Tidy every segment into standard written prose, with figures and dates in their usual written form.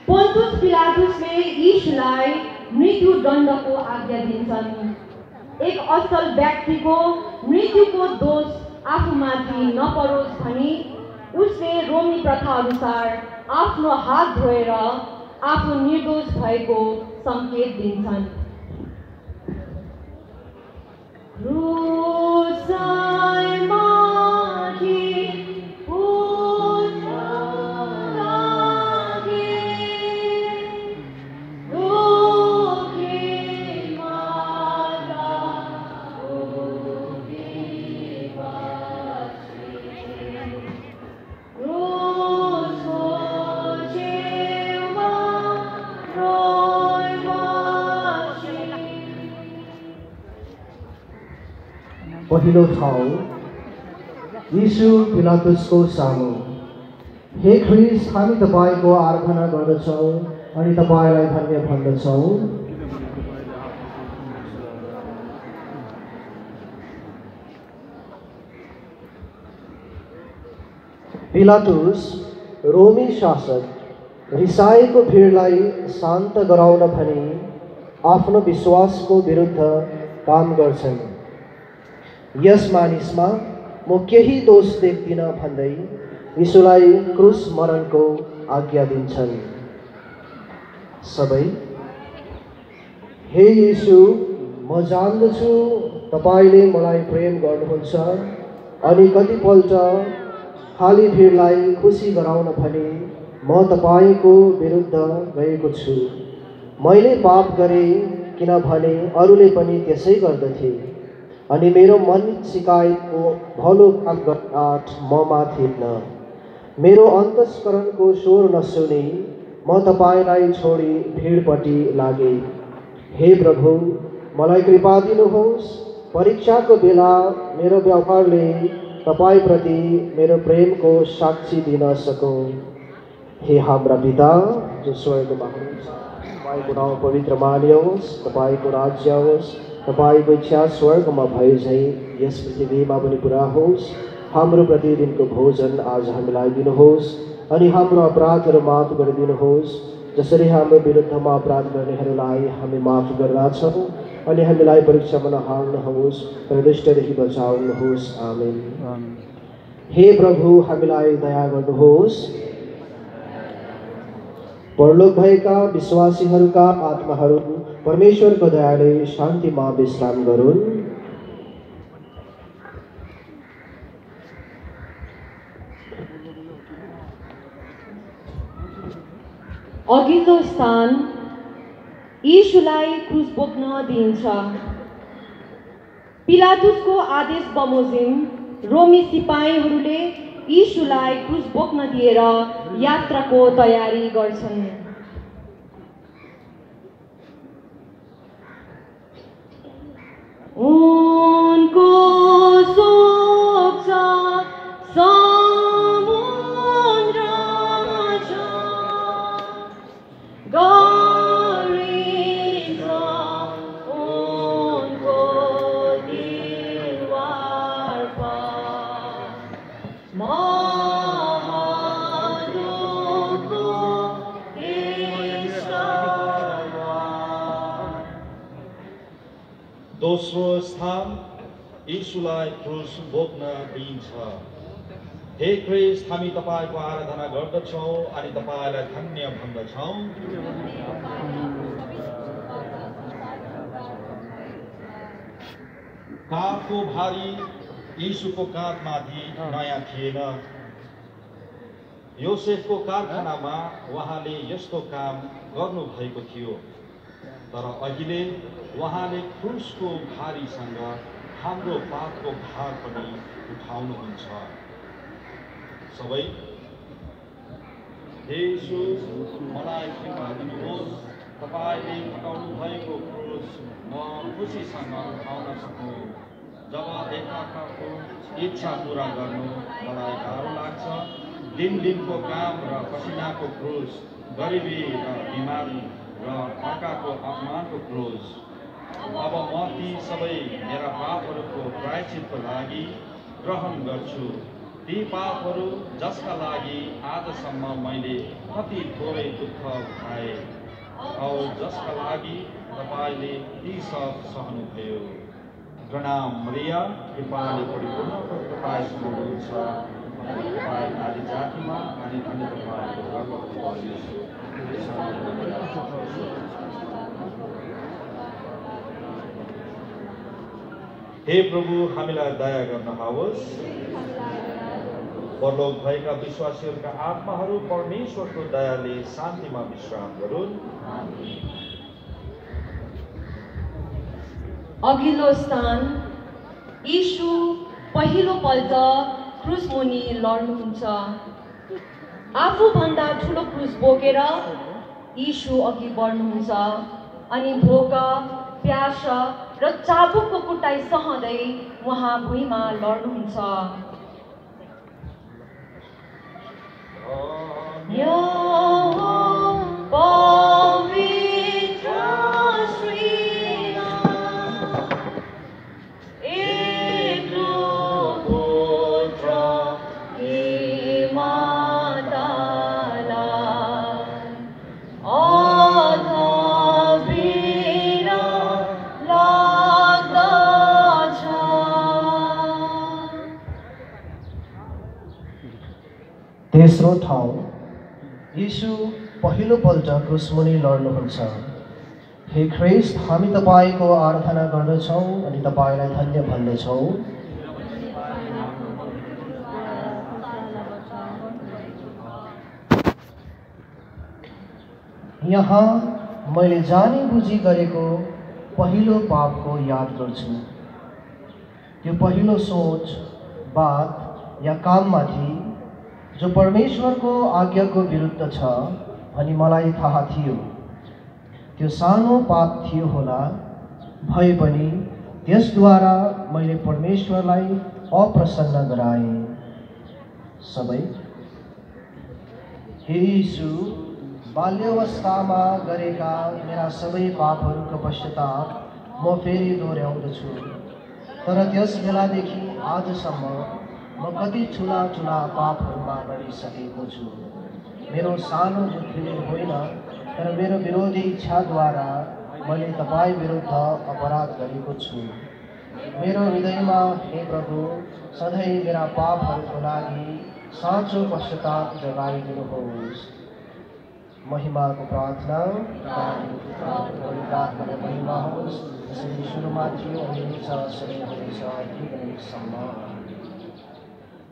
पोन्टुस पिलातुसले यीशुलाई मृत्युदण्डको आज्ञा दिन्छन्। एक असल व्यक्तिको मृत्युको दोष आफूमाथि नपरोस् भनी उसले रोमी प्रथा अनुसार आफ्नो हात धोएर आफू निर्दोष भएको संकेत दिन्छन्। पहिलो ठाउँ यीशु पिलातुसको सामु। हे ख्रीष्ट, हामी तपाईको आराधना गर्दछौँ अनि तपाईलाई धन्य भन्दछौँ। पिलातुस रोमी शासक रिसाएको भिडलाई शान्त गराउन भनी आफ्नो विश्वासको विरुद्ध काम गर्छन्। यस मानिसमा म केही दोष देख्दिन भन्दै यीशुलाई क्रुस मरणको आज्ञा दिन्छन्। सबै, हे यीशु, म जान्दछु तपाईले मलाई प्रेम गर्नुहुन्छ अनि कतिपल्ट खाली भिडलाई खुसी गराउन भनी म तपाईको विरुद्ध गएको छु। मैले पाप गरेँ किनभने अरूले पनि त्यसै गर्दथे अनि मेरो मन सिकायतको भलो काम गर्ने आँट ममा थिएन। मेरो अन्तस्करणको स्वर नसुनी म तपाईलाई छोडी भिडपट्टि लागे। हे प्रभु, मलाई कृपा दिनुहोस्। परीक्षाको बेला मेरो व्यवहारले तपाईप्रति मेरो प्रेमको साक्षी दिन सकौँ। हे हाम्रा पिता जो स्वर्गमा हुनुहुन्छ, तपाईको नाउँ पवित्र मानियोस्, तपाईको राज्य आओस्, तपाईको इच्छा स्वर्गमा भए झै यस पृथ्वीमा पनि पुरा होस्। हाम्रो प्रतिदिनको भोजन आज हामीलाई दिनुहोस् अनि हाम्रो अपराधहरू माफ गरिदिनुहोस् जसरी हाम्रो विरुद्धमा अपराध गर्नेहरूलाई हामी माफ गर्दछौँ अनि हामीलाई परीक्षामा नहाल्नुहोस् तर दुष्टदेखि बचाउनुहोस्। आमेन। हे प्रभु, हामीलाई दया गर्नुहोस्। परलोक भएका विश्वासीहरूका आत्माहरू परमेश्वरको दयाले शान्तिमा विश्राम गरून्। अघिल्लो स्थान यीशुलाई क्रुस बोक्न दिइन्छ। पिलातुसको आदेश बमोजिम रोमी सिपाहीहरूले यीशुलाई क्रुस बोक्न दिएर यात्राको तयारी गर्छन्। उनको शोक समुद्र छ, गरिन्छ उनको दिलवार पर। महादुःखको दोस्रो स्थान यीशुलाई क्रुस बोक्न दिइन्छ। हे ख्रीष्ट, हामी तपाईको आराधना गर्दछौँ अनि तपाईलाई धन्य भन्दछौँ। काठको भारी यीशुको काँधमाथि नयाँ थिएन। योसेफको कारखानामा उहाँले यस्तो काम गर्नुभएको थियो, तर अहिले उहाँले क्रुसको भारीसँग हाम्रो पापको भार पनि उठाउनुहुन्छ। सबै, हे यीशु, मलाई कृपा दिनुहोस्। तपाईले उठाउनु भएको क्रुस म खुसीसँग उठाउन सकूँ। जब एकअर्काको इच्छा पूरा गर्नु मलाई गाह्रो लाग्छ, दिनको काम र पसिनाको क्रुस, गरिबी र बिमारी र अर्काको अपमानको क्रुस, अब म ती सबै मेरा पापहरूको प्रायश्चितको लागि ग्रहण गर्छु। ती पापहरू जसका लागि आजसम्म मैले कति थोरै दुःख उठाए औ जसका लागि तपाईँले ती सब सहनुभयो। प्रणाम मरिया, कृपाले परिपूर्ण तपाईँसँग हुनुहुन्छ, तपाईँ आदि जातिमा अनि धन्य तपाईँको गर्भको फल येशू। हे प्रभु, हामीलाई दया गर्नुहोस्। परलोक भएका विश्वासीहरूका आत्माहरू परमेश्वरको दयाले शान्तिमा विश्राम गरून्। अघिल्लो स्थान, यीशु पहिलोपल्ट क्रुस मुनि लड्नुहुन्छ। आफूभन्दा ठुलो क्रुस बोकेर यीशु अघि बढ्नुहुन्छ अनि भोक, प्यास र चाबुकको कुटाइ सहँदै उहाँ भुइँमा लड्नुहुन्छ। तेस्रो ठाउँ, यीशु पहिलोपल्ट क्रुसमुनि लड्नुहुन्छ। हे ख्रीष्ट, हामी तपाईँको आराधना गर्दछौँ अनि तपाईँलाई धन्य भन्दछौँ। यहाँ मैले जानी बुझी गरेको पहिलो पापको याद गर्छु। त्यो पहिलो सोच, बात या काममाथि जो परमेश्वरको आज्ञाको विरुद्ध छ अनि मलाई थाहा थियो। त्यो सानो पाप थियो होला, भए पनि त्यसद्वारा मैले परमेश्वरलाई अप्रसन्न गराएँ। सबै हे यीशु, बाल्यावस्थामा गरेका मेरा सबै पापहरूको पश्चाताप म फेरि दोहोऱ्याउँदछु। तर त्यस बेलादेखि आजसम्म म कति ठुला पापहरूमा गरिसकेको छु। मेरो सानो बुद्धिले होइन, तर मेरो विरोधी इच्छाद्वारा मैले तपाईँ विरुद्ध अपराध गरेको छु। मेरो हृदयमा हे प्रभु सधैँ मेरा पापहरूको लागि साँचो पश्चाताप जगाइदिनुहोस्। महिमाको प्रार्थना महिमा होस्, जसरी सुरुमा थियो अहिले छ, सधैँ हुनेछ, जीवनसम्म।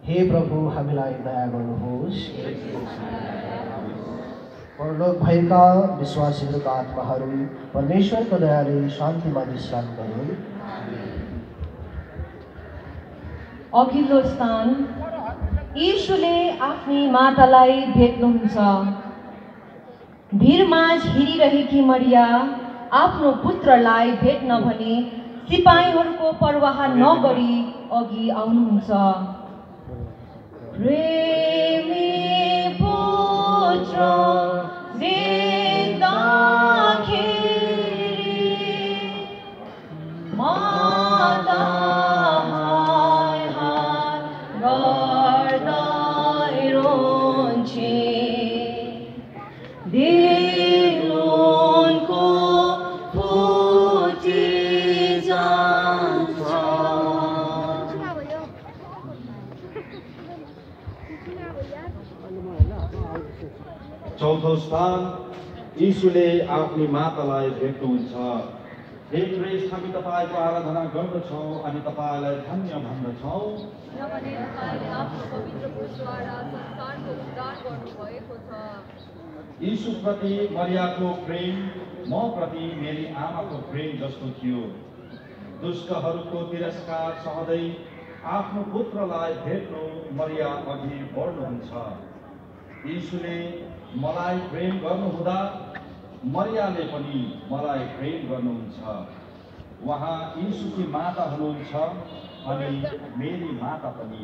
हे प्रभु, हामीलाई दया गर्नुहोस्। परलोक भएका विश्वासीहरूका आत्माहरू परमेश्वरको दयाले शान्तिमा विश्राम गरून्। अघिल्लो स्थान, यीशुले आफ्नी मातालाई भेट्नुहुन्छ। भिरमाझ हिँडिरहेकी मरिया आफ्नो पुत्रलाई भेट्न भनी सिपाहीहरूको परवाह नगरी अघि आउनुहुन्छ। प्रेमी पुत्र देख्दाखेरि माता हाय हाय गर्दै रोन्छे। दिलको फुटी जान्छ। चौथो स्थान, यीशुले आफ्नी मातालाई भेट्नुहुन्छ। हे ख्रीष्ट, हामी तपाईँको आराधना गर्दछौँ अनि तपाईँलाई धन्य भन्दछौँ। यीशुप्रति मरियाको प्रेम म प्रति मेरी आमाको प्रेम जस्तो थियो। दुष्टहरूको तिरस्कार सहँदै आफ्नो पुत्रलाई भेट्नु मरिया अघि बढ्नुहुन्छ। यीशुले मलाई प्रेम गर्नुहुँदा मरियाले पनि मलाई प्रेम गर्नुहुन्छ। उहाँ यीशुकी माता हुनुहुन्छ अनि मेरी माता पनि।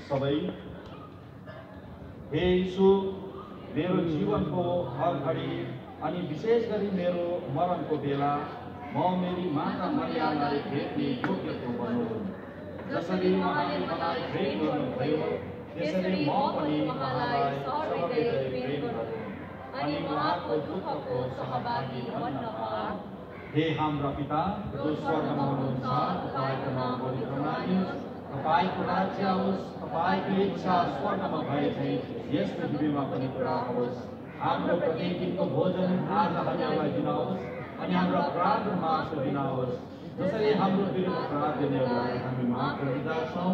सबै हे यीशु, मेरो जीवनको हर घडी अनि विशेष गरी मेरो मरणको बेला म मेरी माता मरियालाई भेट्ने योग्यको बनौँ। जसरी उहाँले मलाई प्रेम गर्नुभयो त्यसरी म पनि उहाँलाई सहृदय प्रेम गरौँ अनि उहाँको दुःखको सहभागी बन्नमा। हे हाम्रा पिता जो स्वर्गमा हुनुहुन्छ, तपाईँको नाम पवित्र मानियोस्, तपाईँको राज्य आओस्, तपाईँको इच्छा स्वर्गमा भए झैँ यस पृथ्वीमा पनि पुरा होस्। हाम्रो प्रतिदिनको भोजन आज हामीलाई दिनुहोस् अनि हाम्रो अपराध माफ गरिदिनुहोस् जसरी हाम्रो विरुद्ध अपराध गर्नेहरूलाई हामी माफ गरिदिँदा छौँ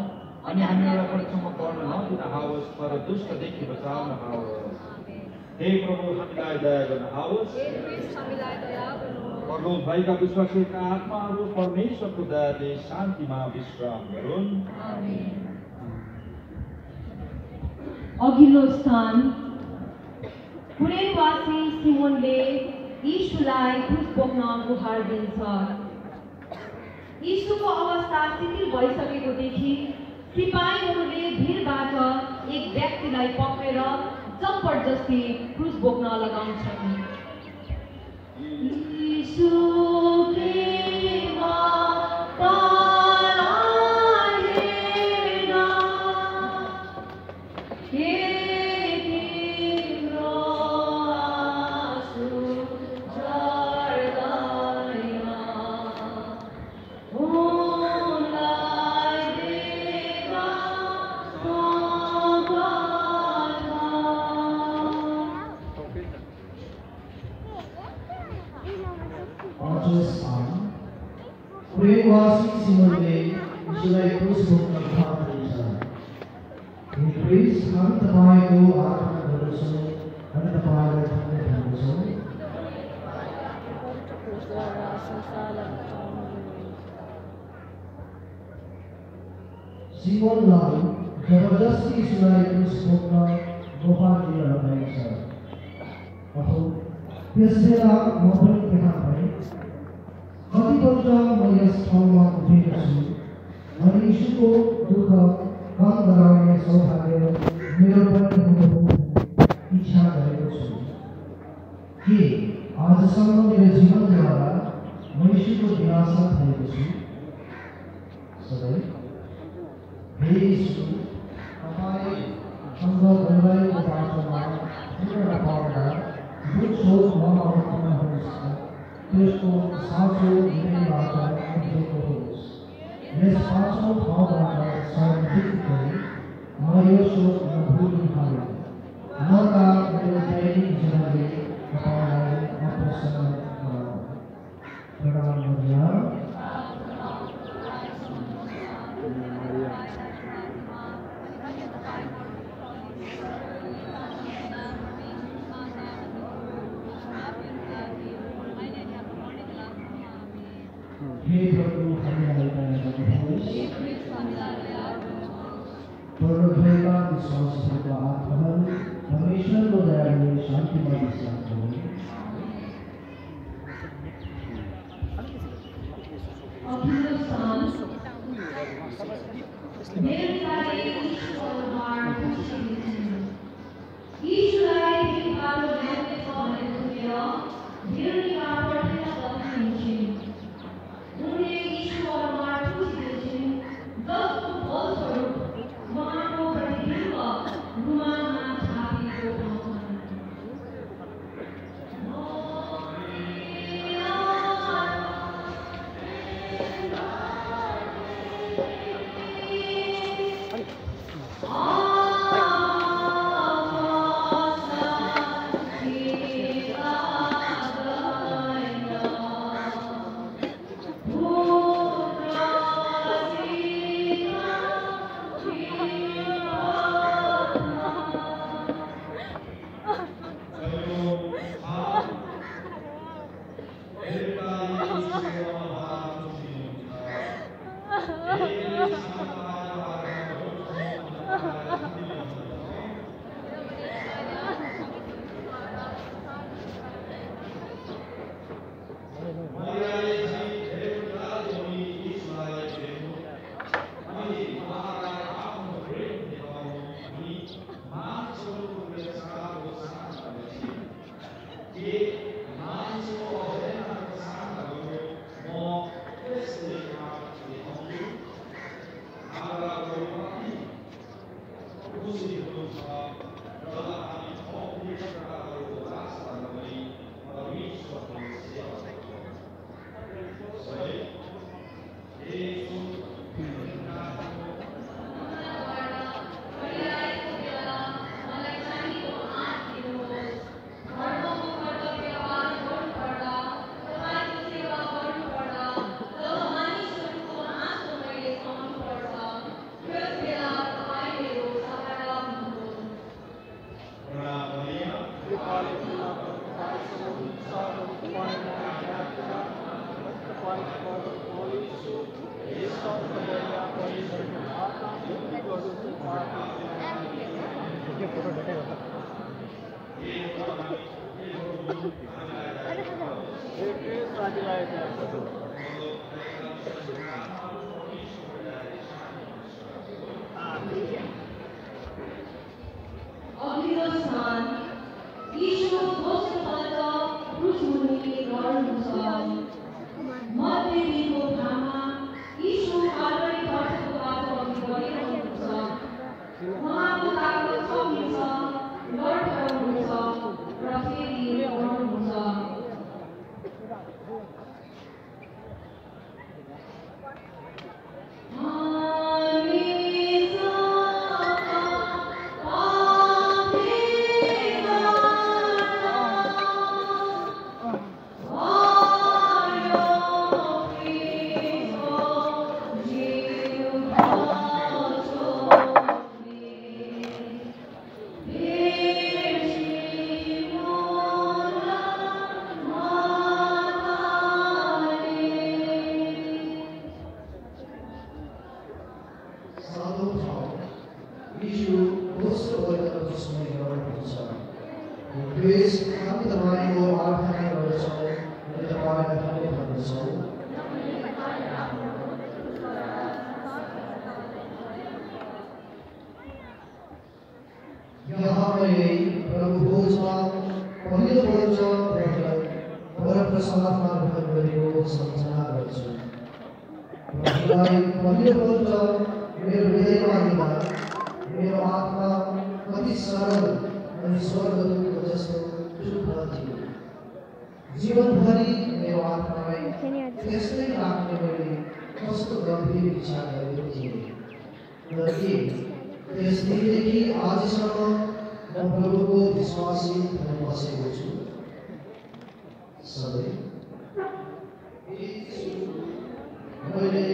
अनि हामीलाई परीक्षामा पर्न नदिनुहोस् तर दुष्टदेखि बचाउनुहोस्। हे प्रभु हामीलाई दया गर्नुहोस्। परलोक भएका विश्वासीका आत्माहरू परमेश्वरको दयाले शान्तिमा विश्राम गरून्। अघिल्लो स्थान कुरेनवासी सिमोनले यीशुलाई क्रुस बोक्न गुहार दिन्छ। यीशुको अवस्था शिथिल भइसकेको देखि सिपाहीहरूले भिडबाट एक व्यक्तिलाई पक्रेर जबरजस्ती क्रुस बोक्न लगाउँछन्। कुरेनवासी सिमोनले यीशुलाई क्रुस बोक्न गुहार दिन्छ। हे ख्रीष्ट, हामी तपाईँको आराधना गर्दछौँ अनि तपाईँलाई धन्यवाद दिन्छौँ। सिमोनलाई जबरजस्ती यीशुलाई क्रुस बोक्न गुहार दिन लगाइन्छ। अहो त्यस बेला म पनि त्यहाँ भएँ। कतिपल्ट म यस ठाउँमा उभिएको छु अनि यीशुको दुःख कम गराउने सौभाग्य मेरो पनि हुनु इच्छा गरेको छु। के आजसम्म मेरो जीवनद्वारा म यीशुको निराशा भएको छु? सधैँ हे यीशु, तपाईँसँग गइरहेको बाटोमा पूर्ण पाउँदा जुन सोच ममा उत्पन्न हुन्छ त्यसको साँचो हृदयबाट उठेको होस्। यस पाँचौँ ठाउँबाट सर्वाधिक गरी म यो सोच नभुलिहालेँ, न त मेरो दैनिक जीवनले तपाईँलाई अप्रसन्न प्रणाम गरिया। हे प्रभु, हामीलाई दया गर्नुहोस्। परलोकमा विश्वासहरूको आत्माहरू परमेश्वरको दयाले शान्तिमा विश्राम गरून्। अघिल्लो स्थान यीशुलाई भिडबाट ल्याउने छ भनेर सुनेर भिडबाट पठाइदिन्छन्। उनले यीशुहरूमा ठुसिदिन्छन् जसको फलस्वरूप उहाँको प्रतिबिम्ब रुमालमा छापिएको पाउँछन्। अघिल्लो स्थान यीशु दोस्रोपल्ट क्रुसमुनि लड्नुहुन्छ। मध्य दिनको घाममा यीशु कालवरी खर्चको बाटो अघि बढिरहनुहुन्छ। उहाँको ताकत कमिन्छ, लड्काउनुहुन्छ र फेरि लड्नुहुन्छ। जीवनभरि मेरो आत्मालाई त्यस्तै राख्ने मैले कस्तो गम्भीर इच्छा गरेको थिएँ र के त्यस दिनदेखि आजसम्म म प्रभुको विश्वासी भएर बसेको छु। सधैँ मैले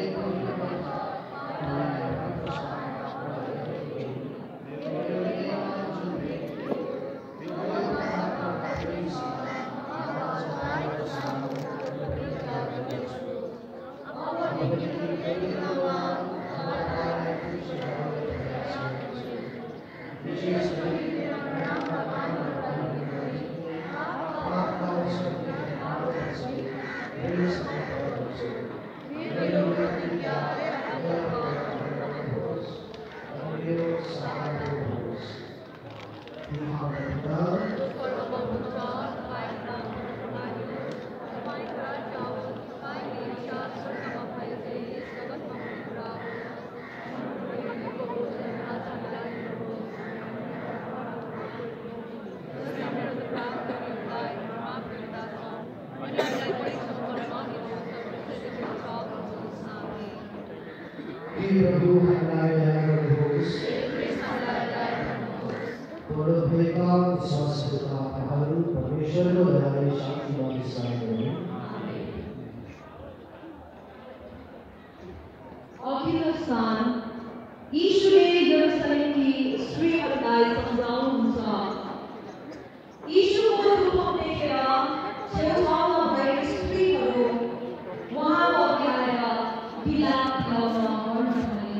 अघिल्लो स्थान यीशुले यरुसलेमकी स्त्रीहरूलाई सम्झाउनुहुन्छ। यीशुको रूपम देखेर छेउछाउमा भएका स्त्रीहरू उहाँको अघि आएर बिलाप गाउन पर्छ भने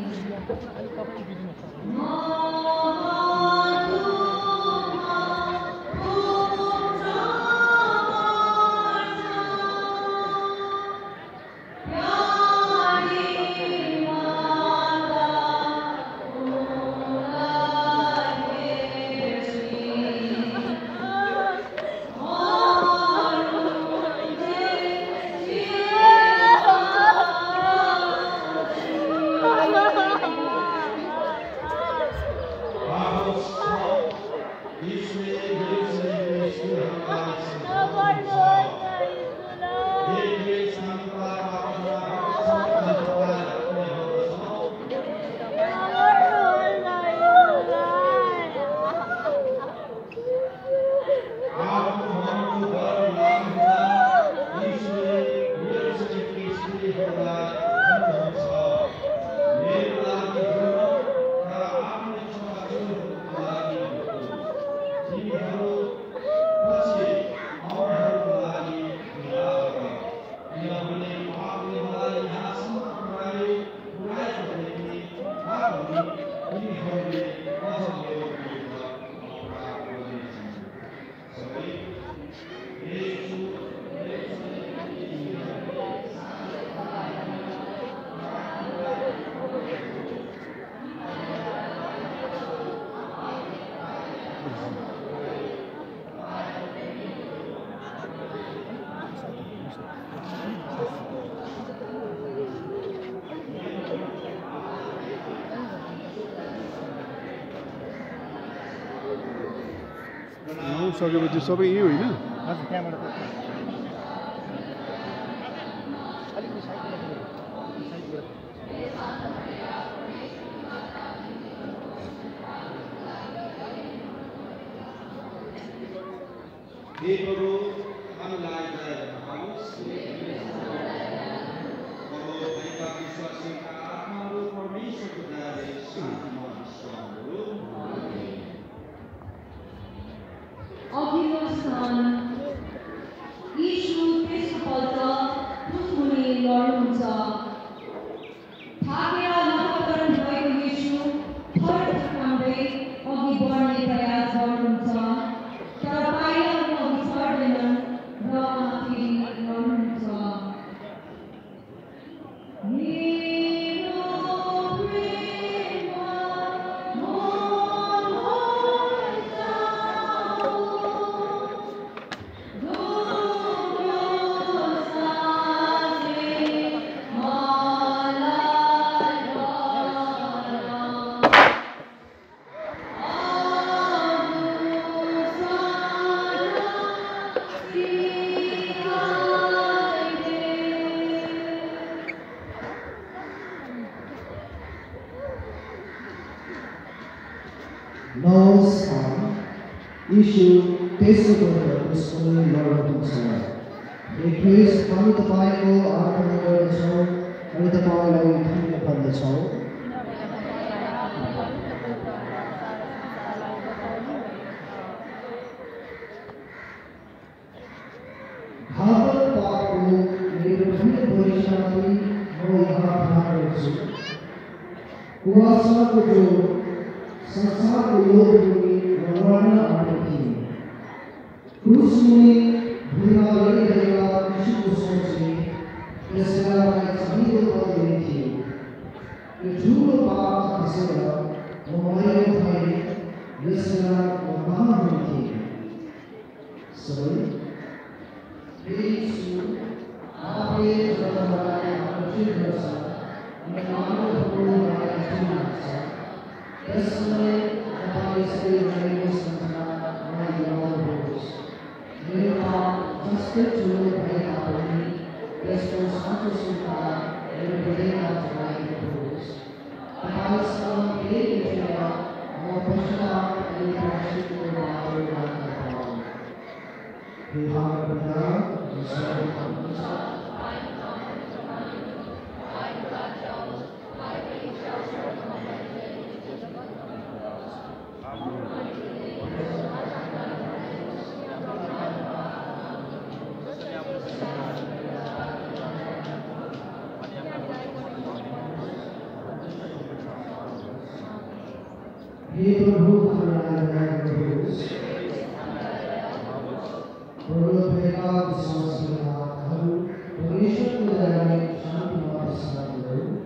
सकेपछि सबै यही होइन? हजुर त्यहाँबाट देवहरू हामीलाई दया गर्नुहोस्। भएका विश्वासीका आत्माहरू परमेश्वरको दयाले शान्तिमा विश्रामहरू। अघिल्लो स्थान यीशु त्यसपल्ट क्रुसमुनि लड्नुहुन्छ। थाकेर नपतन भएको यीशु थर थकाउँदै अघि बढ्ने प्रयास गर्नुहुन्छ, तर पाइलाहरू अघि सर्दैनन् र माथि लड्नुहुन्छ। नमस्कार यीशु त्यसोपल्ट क्रुसमुनि लड्नुहुन्छ। हे ख्रीष्ट, हामी तपाईँको आराधना गर्दछौँ अनि तपाईँलाई धन्य भन्दछौँ। घातक पापको मेरो ठुलो परीक्षामाथि म यहाँ ध्यान गर्छु। कुवासाको जो संसारको लोभमुनि लड्न आएको थिए, क्रुसमुनि भुइँमा लडिरहेका यीशुको सोचले त्यसलाई मलाई सजिलो गरिदिने थिए। यो ठुलो पापमा खसेर म मरेको भए यसलाई म कहाँ हुन्थेँ? सबै हे यीशु, आफूले जब मलाई आकर्षित गर्छ अनि मानवहरूको मलाई चुन्नुहुन्छ, त्यस समय तपाईँ सबै रहेको संसार मलाई दिलाउनुहोस्। मेरो पाप जस्तै ठुलो भए तापनि त्यसको साँचो स्वीकार मेरो हृदयमा जमाइदिनुहोस्। तपाईँसँग फेरि उठेर म पश्चाताप अनि प्रायश्चितको बाटो लाग्न पाऊँ। हे हाम्रो पिता जो स्वर्गमा हुनुहुन्छ, हे प्रभु हामीलाई दया गर्नुहोस्। प्रभु भएका विश्वासीका आत्माहरू परमेश्वरको दयाले शान्तिमा विश्राम गरौँ।